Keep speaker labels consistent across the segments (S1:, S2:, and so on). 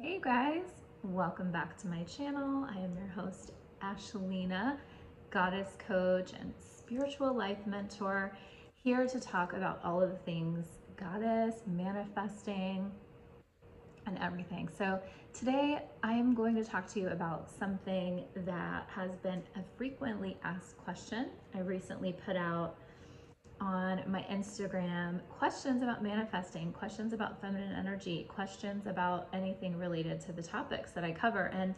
S1: Hey guys, welcome back to my channel. I am your host, Ashlina, goddess coach and spiritual life mentor, here to talk about all of the things goddess, manifesting, and everything. So today I am going to talk to you about something that has been a frequently asked question. I recently put out on my Instagram questions about manifesting, questions about feminine energy, questions about anything related to the topics that I cover. And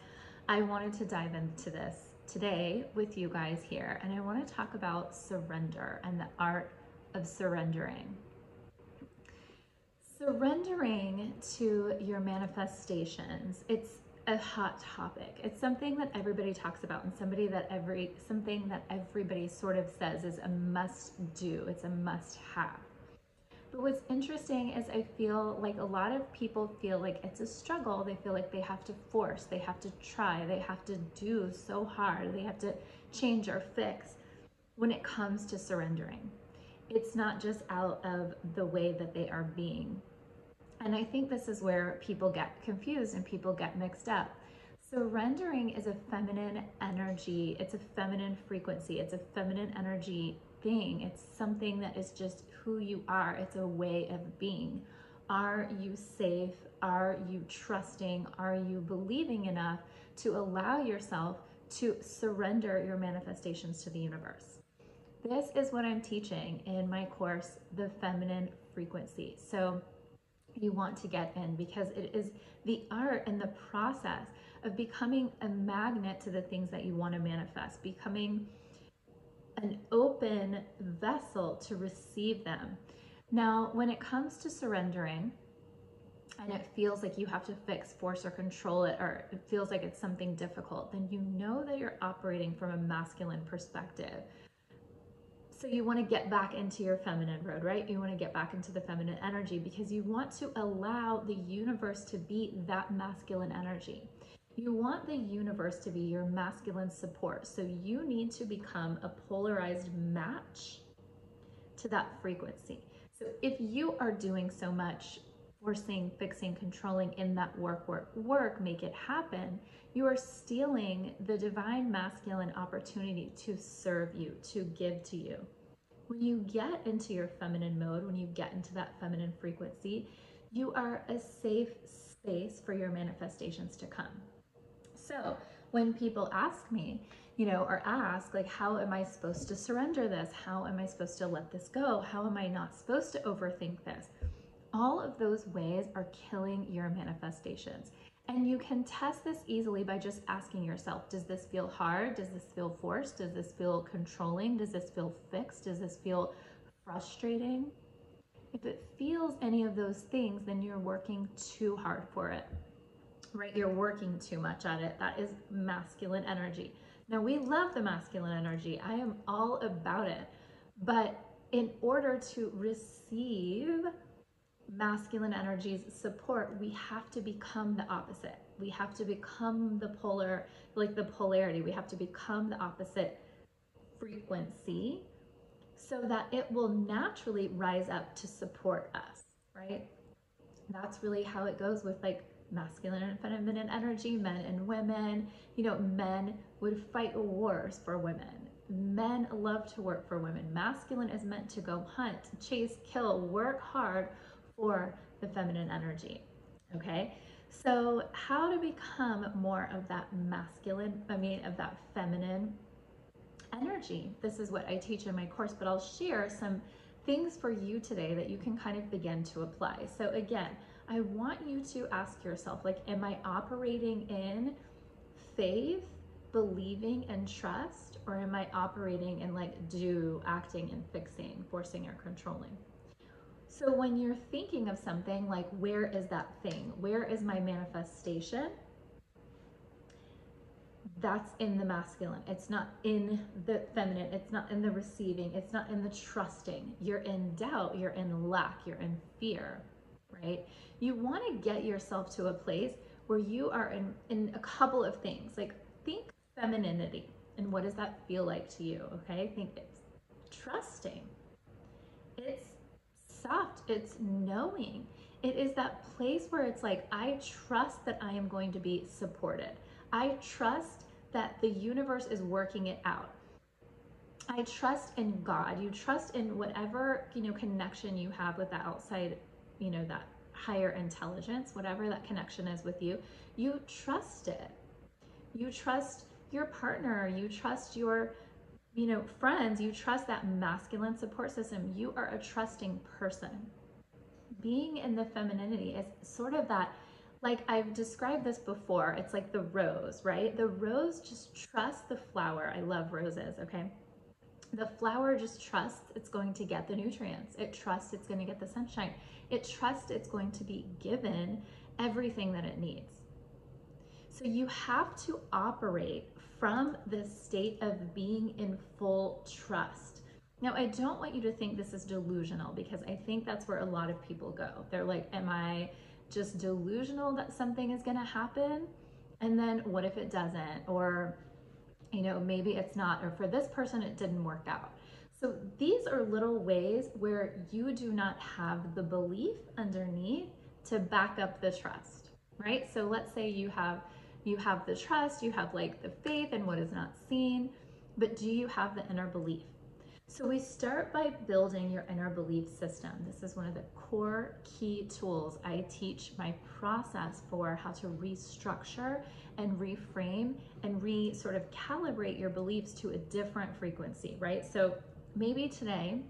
S1: I wanted to dive into this today with you guys here. And I want to talk about surrender and the art of surrendering. Surrendering to your manifestations, it's a hot topic. It's something that everybody talks about and something that everybody sort of says is a must do. It's a must have. But what's interesting is I feel like a lot of people feel like it's a struggle. They feel like they have to force, they have to try, they have to do so hard, they have to change or fix when it comes to surrendering. It's not just out of the way that they are being. And I think this is where people get confused and people get mixed up. Surrendering is a feminine energy. It's a feminine frequency. It's a feminine energy thing. It's something that is just who you are. It's a way of being. Are you safe? Are you trusting? Are you believing enough to allow yourself to surrender your manifestations to the universe? This is what I'm teaching in my course, The Feminine Frequency. So you want to get in, because it is the art and the process of becoming a magnet to the things that you want to manifest, becoming an open vessel to receive them. Now, when it comes to surrendering, and it feels like you have to fix, force, or control it, or it feels like it's something difficult, then you know that you're operating from a masculine perspective. So you want to get back into your feminine road, right? You want to get back into the feminine energy because you want to allow the universe to be that masculine energy. You want the universe to be your masculine support. So you need to become a polarized match to that frequency. So if you are doing so much forcing, fixing, controlling in that work, make it happen, you are stealing the divine masculine opportunity to serve you, to give to you. When you get into your feminine mode, when you get into that feminine frequency, you are a safe space for your manifestations to come. So when people ask me, or ask, like, how am I supposed to surrender this? How am I supposed to let this go? How am I not supposed to overthink this? All of those ways are killing your manifestations. And you can test this easily by just asking yourself, does this feel hard? Does this feel forced? Does this feel controlling? Does this feel fixed? Does this feel frustrating? If it feels any of those things, then you're working too hard for it, right? You're working too much at it. That is masculine energy. Now, we love the masculine energy. I am all about it. But in order to receive masculine energy's support, we have to become the opposite. We have to become the polarity. We have to become the opposite frequency so that it will naturally rise up to support us, right? That's really how it goes with like masculine and feminine energy, men and women. Men would fight wars for women. Men love to work for women. Masculine is meant to go hunt, chase, kill, work hard for the feminine energy. Okay, so how to become more of that of that feminine energy? This is what I teach in my course, but I'll share some things for you today that you can kind of begin to apply. So again, I want you to ask yourself, like, am I operating in faith, believing, and trust, or am I operating in like acting and fixing, forcing, or controlling? So when you're thinking of something like, where is that thing? Where is my manifestation? That's in the masculine. It's not in the feminine. It's not in the receiving. It's not in the trusting. You're in doubt. You're in lack. You're in fear, right? You want to get yourself to a place where you are in a couple of things. Like, think femininity. And what does that feel like to you? Okay. Think it's trusting. It's soft. It's knowing. It is that place where it's like, I trust that I am going to be supported. I trust that the universe is working it out. I trust in God. You trust in whatever, connection you have with the outside, that higher intelligence, whatever that connection is with you. You trust it. You trust your partner. You trust your, friends. You trust that masculine support system. You are a trusting person. Being in the femininity is sort of that, like I've described this before, it's like the rose, right? The rose just trusts the flower. I love roses, okay? The flower just trusts it's going to get the nutrients. It trusts it's going to get the sunshine. It trusts it's going to be given everything that it needs. So you have to operate from this state of being in full trust. Now, I don't want you to think this is delusional, because I think that's where a lot of people go. They're like, am I just delusional that something is going to happen? And then what if it doesn't? Or, maybe it's not, or for this person, it didn't work out. So these are little ways where you do not have the belief underneath to back up the trust, right? So let's say you have the trust, you have like the faith in what is not seen, but do you have the inner belief? So we start by building your inner belief system. This is one of the core key tools I teach my process for how to restructure and reframe and sort of calibrate your beliefs to a different frequency, right? So maybe today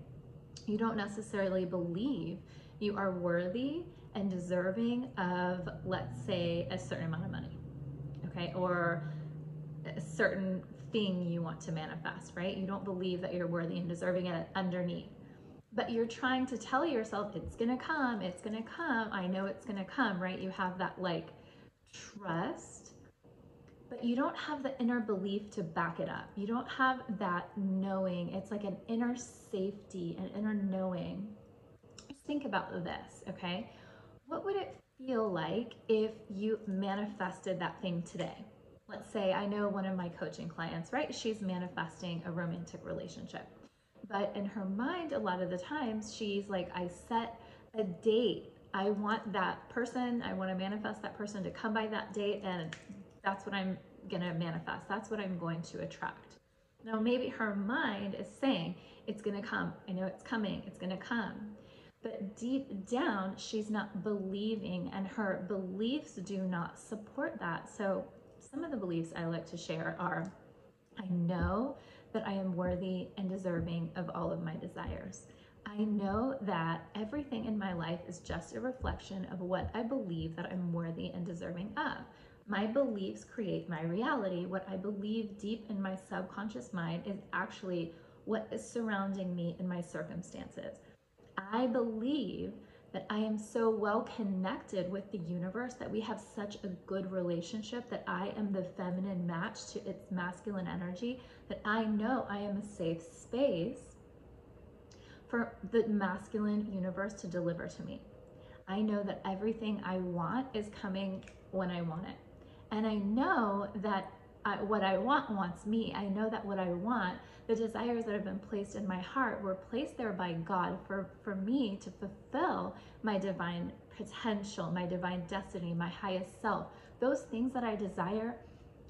S1: you don't necessarily believe you are worthy and deserving of, let's say, a certain amount of money, okay? Or a certain thing you want to manifest, right? You don't believe that you're worthy and deserving it underneath, but you're trying to tell yourself it's gonna come, it's gonna come, I know it's gonna come, right? You have that like trust, but you don't have the inner belief to back it up. You don't have that knowing. It's like an inner safety, an inner knowing. Just think about this, okay? What would it feel like if you manifested that thing today? Let's say, I know one of my coaching clients, right? She's manifesting a romantic relationship. But in her mind, a lot of the times, she's like, I set a date. I want that person, I want to manifest that person to come by that date, and that's what I'm going to manifest. That's what I'm going to attract. Now, maybe her mind is saying, it's going to come. I know it's coming. It's going to come. But deep down, she's not believing, and her beliefs do not support that. So some of the beliefs I like to share are, I know that I am worthy and deserving of all of my desires. I know that everything in my life is just a reflection of what I believe that I'm worthy and deserving of. My beliefs create my reality. What I believe deep in my subconscious mind is actually what is surrounding me in my circumstances. I believe that I am so well connected with the universe, that we have such a good relationship, that I am the feminine match to its masculine energy, that I know I am a safe space for the masculine universe to deliver to me. I know that everything I want is coming when I want it. And I know that what I want wants me. I know that what I want, the desires that have been placed in my heart, were placed there by God for me to fulfill my divine potential, my divine destiny, my highest self. Those things that I desire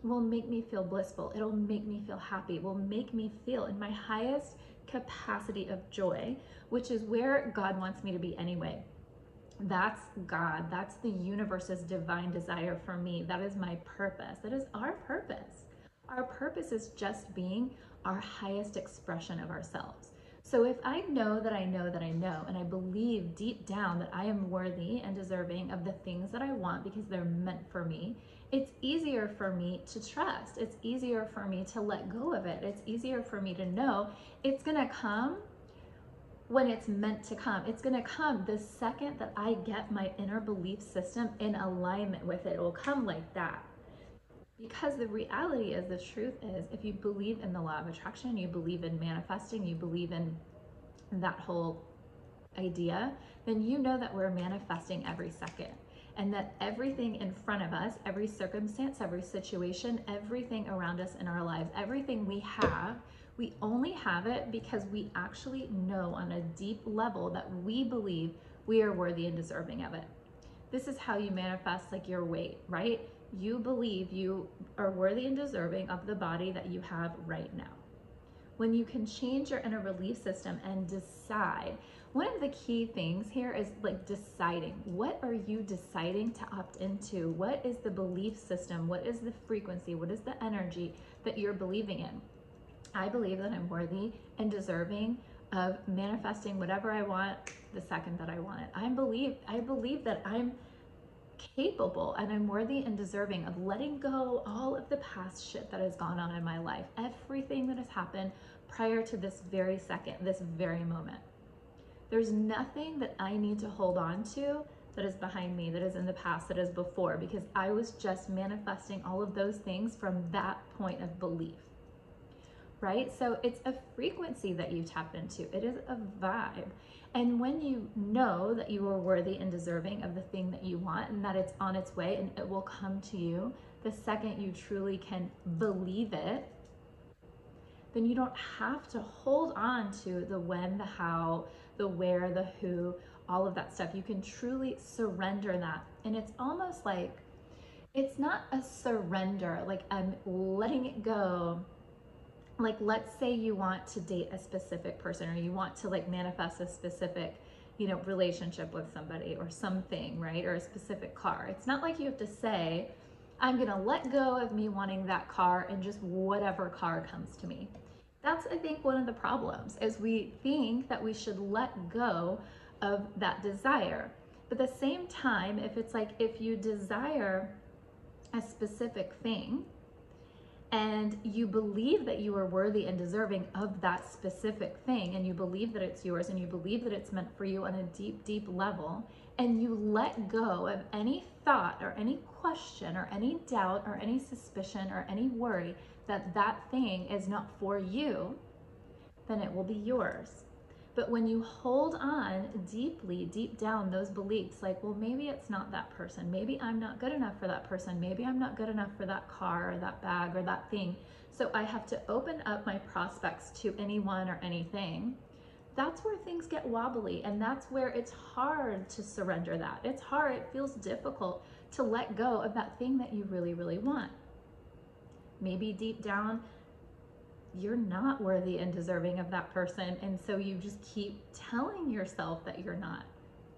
S1: will make me feel blissful. It'll make me feel happy. It will make me feel in my highest capacity of joy, which is where God wants me to be anyway. That's God. That's the universe's divine desire for me. That is my purpose. That is our purpose. Our purpose is just being our highest expression of ourselves. So if I know that I know that I know, and I believe deep down that I am worthy and deserving of the things that I want because they're meant for me, it's easier for me to trust. It's easier for me to let go of it. It's easier for me to know it's gonna come when it's meant to come. It's gonna come the second that I get my inner belief system in alignment with it. It will come like that. Because the reality is, the truth is, if you believe in the law of attraction, you believe in manifesting, you believe in that whole idea, then you know that we're manifesting every second. And that everything in front of us, every circumstance, every situation, everything around us in our lives, everything we have, we only have it because we actually know on a deep level that we believe we are worthy and deserving of it. This is how you manifest like your weight, right? You believe you are worthy and deserving of the body that you have right now. When you can change your inner belief system and decide, one of the key things here is like deciding. What are you deciding to opt into? What is the belief system? What is the frequency? What is the energy that you're believing in? I believe that I'm worthy and deserving of manifesting whatever I want the second that I want it. I believe that I'm capable and I'm worthy and deserving of letting go all of the past shit that has gone on in my life, everything that has happened prior to this very second, this very moment. There's nothing that I need to hold on to that is behind me, that is in the past, that is before, because I was just manifesting all of those things from that point of belief, right? So it's a frequency that you tap into. It is a vibe. And when you know that you are worthy and deserving of the thing that you want and that it's on its way and it will come to you the second you truly can believe it, then you don't have to hold on to the when, the how, the where, the who, all of that stuff. You can truly surrender that. And it's almost like, it's not a surrender, like I'm letting it go. Like, let's say you want to date a specific person, or you want to like manifest a specific, relationship with somebody or something, right? Or a specific car. It's not like you have to say, I'm gonna let go of me wanting that car and just whatever car comes to me. That's, I think, one of the problems, is we think that we should let go of that desire. But at the same time, if you desire a specific thing, and you believe that you are worthy and deserving of that specific thing, and you believe that it's yours, and you believe that it's meant for you on a deep, deep level, and you let go of any thought or any question or any doubt or any suspicion or any worry that that thing is not for you, then it will be yours. But when you hold on deeply, deep down, those beliefs, like, well, maybe it's not that person. Maybe I'm not good enough for that person. Maybe I'm not good enough for that car or that bag or that thing. So I have to open up my prospects to anyone or anything. That's where things get wobbly. And that's where it's hard to surrender that. It's hard. It feels difficult to let go of that thing that you really, really want. Maybe deep down, you're not worthy and deserving of that person. And so you just keep telling yourself that you're not.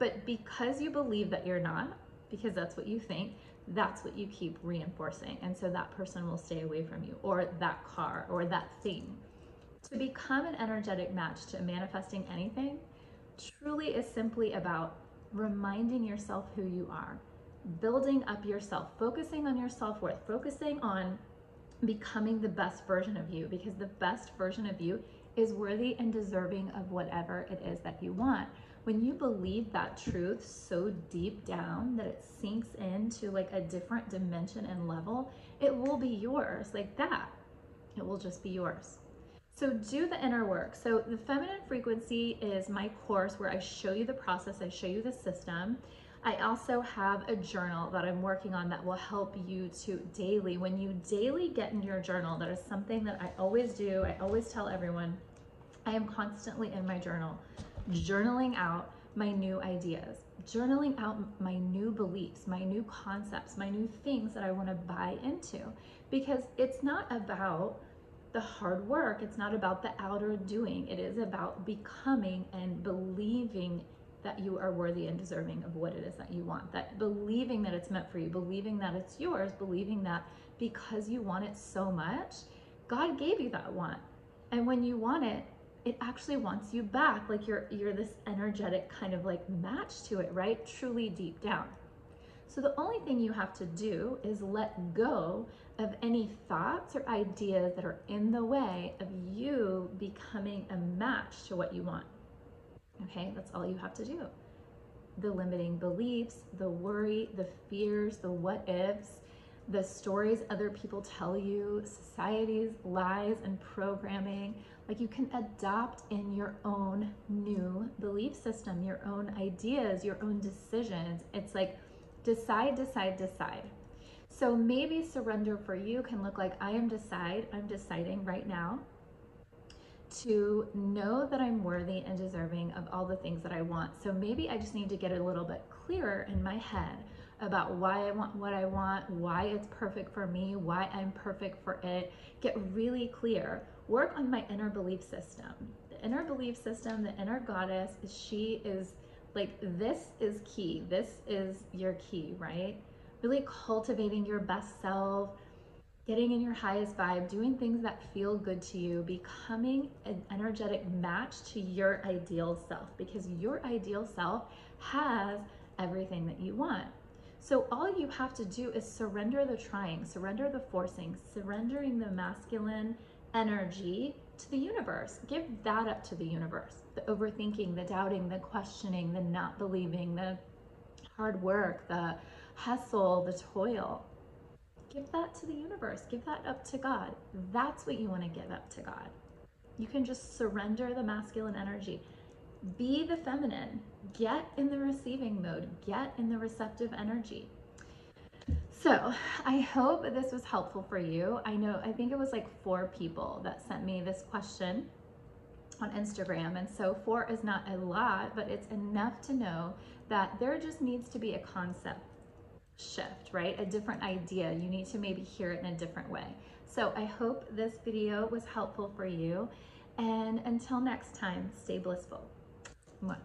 S1: But because you believe that you're not, because that's what you think, that's what you keep reinforcing. And so that person will stay away from you, or that car, or that thing. To become an energetic match to manifesting anything truly is simply about reminding yourself who you are, building up yourself, focusing on your self-worth, focusing on becoming the best version of you, because the best version of you is worthy and deserving of whatever it is that you want. When you believe that truth so deep down that it sinks into like a different dimension and level, it will be yours like that. It will just be yours. So do the inner work. So the feminine frequency is my course where I show you the process, I show you the system. I also have a journal that I'm working on that will help you to daily, when you daily get in your journal, that is something that I always do. I always tell everyone, I am constantly in my journal, journaling out my new ideas, journaling out my new beliefs, my new concepts, my new things that I want to buy into, because it's not about the hard work. It's not about the outer doing. It is about becoming and believing that you are worthy and deserving of what it is that you want, that believing that it's meant for you, believing that it's yours, believing that because you want it so much, God gave you that want. And when you want it, it actually wants you back. Like you're this energetic kind of like match to it, right? Truly deep down. So the only thing you have to do is let go of any thoughts or ideas that are in the way of you becoming a match to what you want. Okay, that's all you have to do. The limiting beliefs, the worry, the fears, the what ifs, the stories other people tell you, society's lies and programming, like you can adopt in your own new belief system, your own ideas, your own decisions. It's like decide, decide, decide. So maybe surrender for you can look like I'm deciding right now to know that I'm worthy and deserving of all the things that I want. So maybe I just need to get a little bit clearer in my head about why I want what I want, why it's perfect for me, why I'm perfect for it. Get really clear. Work on my inner belief system. The inner belief system, the inner goddess, she is like, this is key. This is your key, right? Really cultivating your best self, getting in your highest vibe, doing things that feel good to you, becoming an energetic match to your ideal self, because your ideal self has everything that you want. So all you have to do is surrender the trying, surrender the forcing, surrendering the masculine energy to the universe. Give that up to the universe. The overthinking, the doubting, the questioning, the not believing, the hard work, the hustle, the toil. Give that to the universe. Give that up to God. That's what you want to give up to God. You can just surrender the masculine energy. Be the feminine. Get in the receiving mode. Get in the receptive energy. So I hope this was helpful for you. I think it was like 4 people that sent me this question on Instagram. And so 4 is not a lot, but it's enough to know that there just needs to be a concept shift, right? A different idea. You need to maybe hear it in a different way. So I hope this video was helpful for you. And until next time, stay blissful. Mwah.